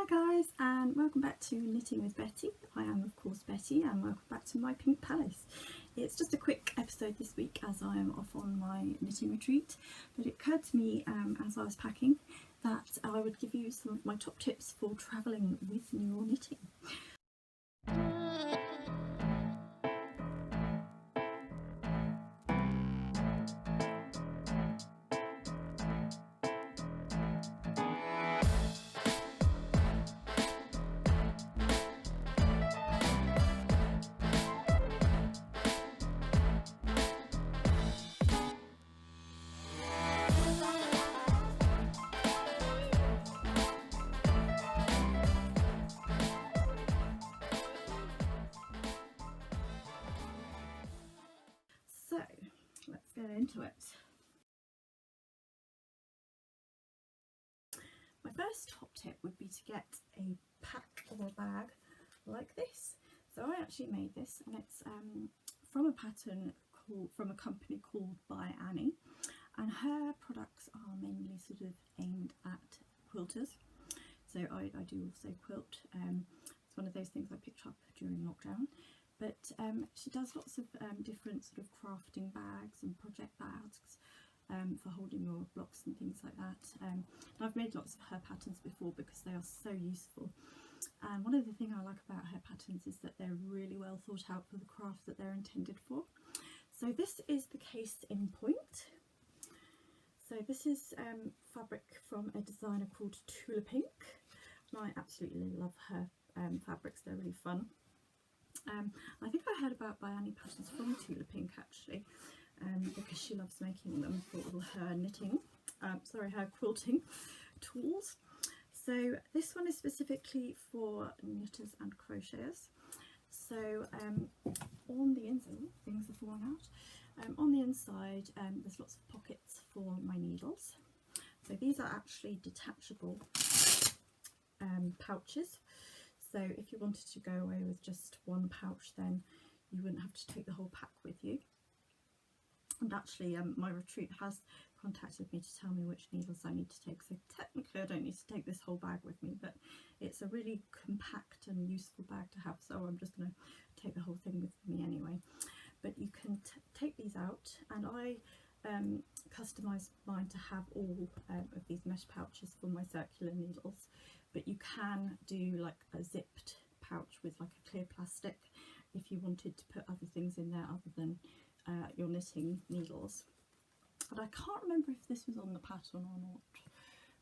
guys, and welcome back to Knitting with Betty. I am of course Betty, and welcome back to my Pink Palace. It's just a quick episode this week as I am off on my knitting retreat, but it occurred to me as I was packing that I would give you some of my top tips for travelling with your knitting. So let's get into it. My first top tip would be to get a pack or a bag like this. So I actually made this, and it's from a pattern from a company called By Annie, and her products are mainly sort of aimed at quilters. So I do also quilt. It's one of those things I picked up during lockdown. But she does lots of different sort of crafting bags and project bags for holding your blocks and things like that. And I've made lots of her patterns before because they are so useful. And one of the things I like about her patterns is that they're really well thought out for the craft that they're intended for. So this is the case in point. So this is fabric from a designer called Tula Pink. And I absolutely love her fabrics, they're really fun. I think I heard about By Annie patterns from Tula Pink actually, because she loves making them for all her knitting, her quilting tools. So this one is specifically for knitters and crocheters. So on the inside, things are falling out. On the inside there's lots of pockets for my needles. So these are actually detachable pouches. So if you wanted to go away with just one pouch, then you wouldn't have to take the whole pack with you. And actually my retreat has contacted me to tell me which needles I need to take, so technically I don't need to take this whole bag with me, but it's a really compact and useful bag to have, so I'm just going to take the whole thing with me anyway. But you can take these out, and I customised mine to have all of these mesh pouches for my circular needles. But you can do like a zipped pouch with like a clear plastic if you wanted to put other things in there other than your knitting needles. And I can't remember if this was on the pattern or not,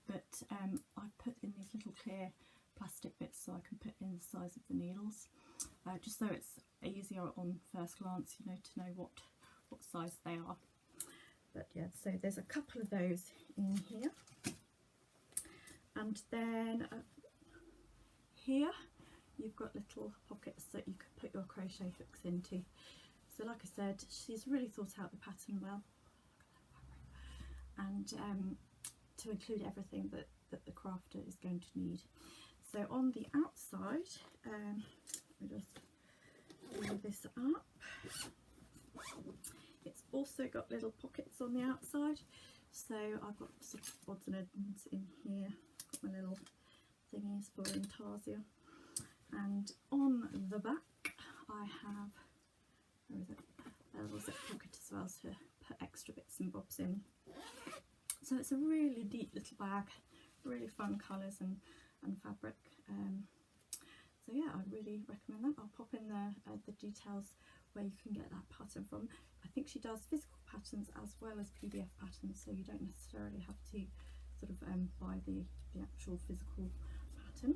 but I put in these little clear plastic bits so I can put in the size of the needles, just so it's easier on first glance, you know, to know what size they are. But yeah, so there's a couple of those in here. And then here you've got little pockets that you could put your crochet hooks into. So like I said, she's really thought out the pattern well, and to include everything that the crafter is going to need. So on the outside, let me just roll this up. It's also got little pockets on the outside. So I've got sort of odds and ends in here. Got my little thingies for intarsia. And on the back I have, where is it? A little zip pocket as well to put extra bits and bobs in. So it's a really deep little bag, really fun colours and fabric. So yeah, I really recommend that. I'll pop in the details where you can get that pattern from. I think she does physical patterns as well as PDF patterns, so you don't necessarily have to sort of buy the actual physical pattern.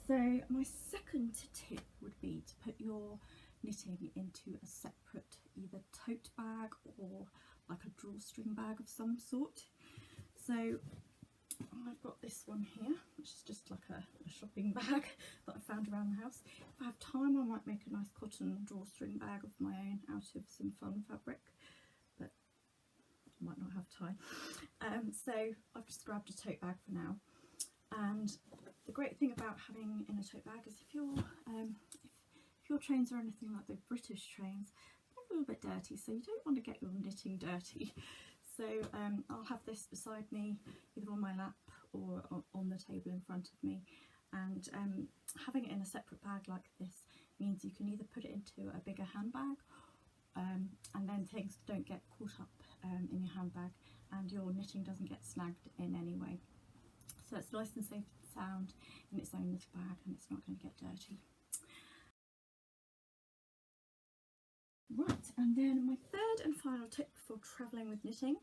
So my second tip would be to put your knitting into a separate either tote bag or like a drawstring bag of some sort. So I've got this one here, which is just like a shopping bag that I found around the house. If I have time, I might make a nice cotton drawstring bag of my own out of some fun fabric, but I might not have time. So I've just grabbed a tote bag for now. And the great thing about having in a tote bag is if your trains are anything like the British trains, they're a little bit dirty, so you don't want to get your knitting dirty. So I'll have this beside me, either on my lap or on the table in front of me, and having it in a separate bag like this means you can either put it into a bigger handbag, and then things don't get caught up in your handbag and your knitting doesn't get snagged in any way. So it's nice and safe and sound in its own little bag, and it's not going to get dirty. Right, and then my third and final tip for travelling with knitting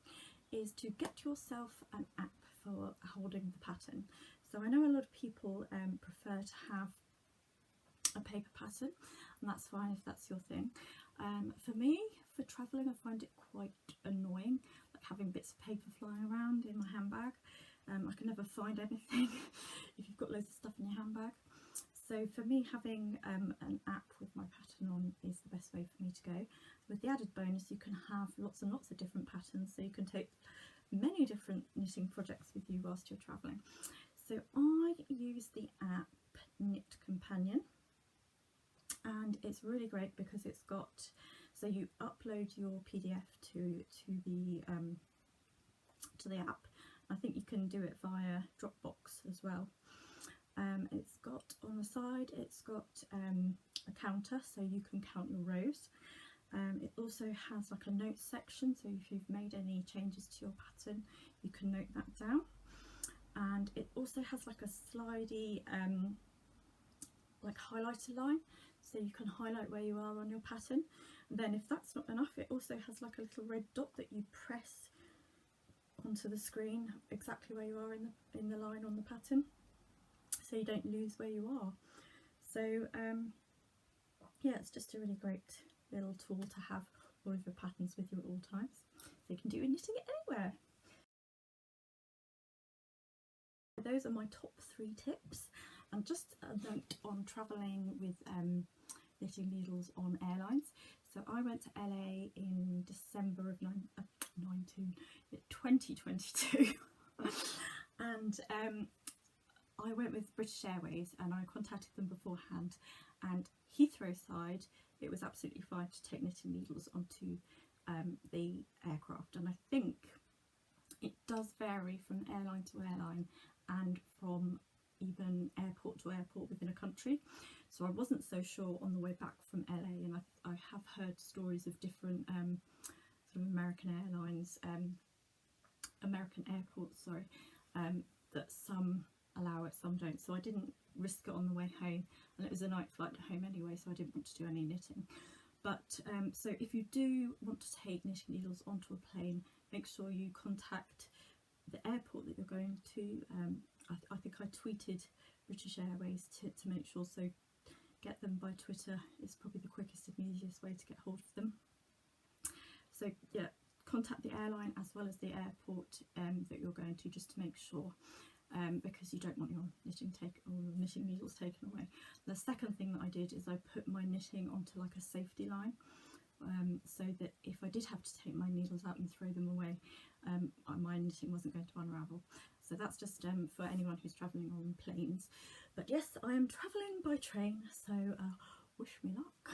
is to get yourself an app for holding the pattern. So I know a lot of people prefer to have a paper pattern, and that's fine if that's your thing. For me, for travelling, I find it quite annoying, like having bits of paper flying around in my handbag. I can never find anything if you've got loads of stuff in your handbag. So for me, having an app with my pattern on is the best way for me to go. With the added bonus, you can have lots and lots of different patterns, so you can take many different knitting projects with you whilst you're travelling. So I use the app Knit Companion, and it's really great because it's got, so you upload your PDF to the app. I think you can do it via Dropbox as well. It's got on the side, it's got a counter, so you can count your rows. It also has like a notes section, so if you've made any changes to your pattern, you can note that down. And it also has like a slidey like highlighter line, so you can highlight where you are on your pattern. And then if that's not enough, it also has like a little red dot that you press onto the screen exactly where you are in the line on the pattern, so you don't lose where you are. So yeah, it's just a really great little tool to have all of your patterns with you at all times, so you can do your knitting anywhere. Those are my top 3 tips. And just a note on travelling with knitting needles on airlines. So I went to LA in December of 2022 and I went with British Airways, and I contacted them beforehand, and Heathrow side, it was absolutely fine to take knitting needles onto the aircraft. And I think it does vary from airline to airline and from even airport to airport within a country. So I wasn't so sure on the way back from LA, and I have heard stories of different sort of American airlines, American airports, sorry, that some allow it, some don't. So I didn't risk it on the way home, and it was a night flight home anyway, so I didn't want to do any knitting. But so if you do want to take knitting needles onto a plane, make sure you contact the airport that you're going to. I think I tweeted British Airways to make sure, so get them by Twitter is probably the quickest and easiest way to get hold of them. So yeah, contact the airline as well as the airport that you're going to, just to make sure, because you don't want your knitting needles taken away. The second thing that I did is I put my knitting onto like a safety line, so that if I did have to take my needles out and throw them away, my knitting wasn't going to unravel. So that's just for anyone who's travelling on planes. But yes, I am travelling by train, so wish me luck.